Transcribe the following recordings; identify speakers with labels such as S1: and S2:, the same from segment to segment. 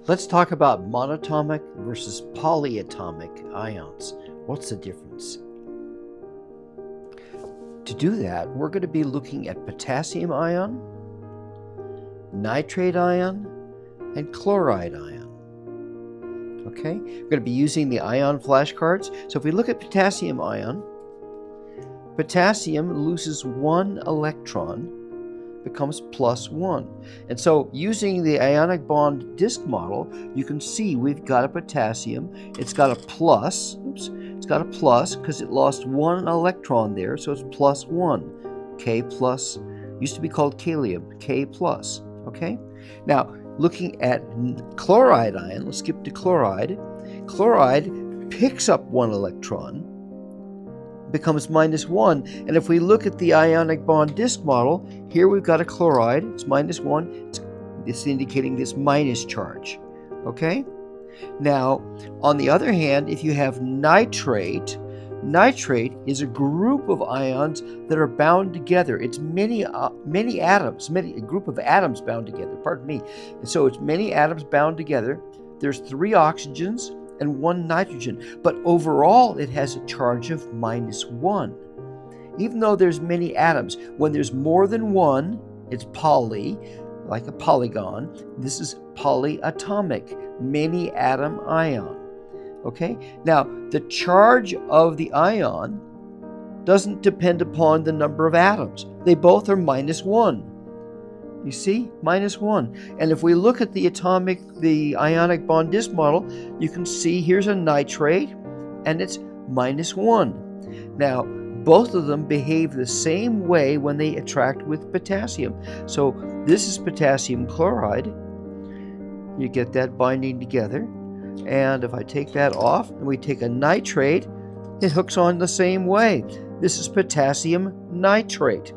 S1: Let's talk about monatomic versus polyatomic ions. What's the difference? To do that, we're going to be looking at potassium ion, nitrate ion, and chloride ion. Okay? We're going to be using the ion flashcards. So if we look at potassium ion, potassium loses one electron, becomes +1. And so using the Ionic Bond Disc Model, you can see we've got a potassium. It's got a plus. It's got a plus because it lost one electron there, so it's +1. K plus, used to be called kalium, K plus. Okay? Now, looking at chloride ion, let's skip to chloride. Chloride picks up one electron, becomes -1. And if we look at the Ionic Bond Disc Model, here we've got a chloride, it's -1, it's indicating this minus charge, okay? Now, on the other hand, if you have nitrate, nitrate is a group of ions that are bound together. It's many atoms, a group of atoms bound together, pardon me. And so it's many atoms bound together. There's 3 oxygens and 1 nitrogen, but overall it has a charge of -1. Even though there's many atoms, when there's more than one, it's poly, like a polygon. This is polyatomic, many atom ion. Okay? Now, the charge of the ion doesn't depend upon the number of atoms. They both are -1. You see? -1. And if we look at the Ionic Bond Disc Model, you can see here's a nitrate, and it's -1. Now, both of them behave the same way when they attract with potassium. So this is potassium chloride. You get that binding together. And if I take that off, and we take a nitrate, it hooks on the same way. This is potassium nitrate.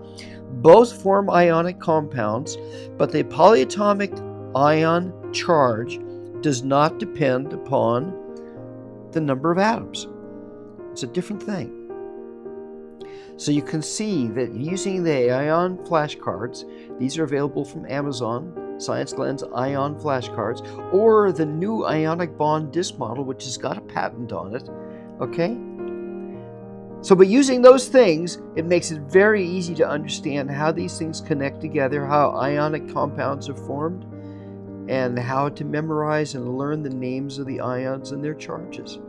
S1: Both form ionic compounds, but the polyatomic ion charge does not depend upon the number of atoms. It's a different thing. So you can see that using the ion flashcards, these are available from Amazon, Science Glen's ion flashcards, or the new Ionic Bond Disc Model, which has got a patent on it, okay? So by using those things, it makes it very easy to understand how these things connect together, how ionic compounds are formed, and how to memorize and learn the names of the ions and their charges.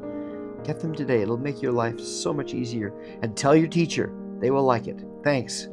S1: Get them today. It'll make your life so much easier. And tell your teacher. They will like it. Thanks.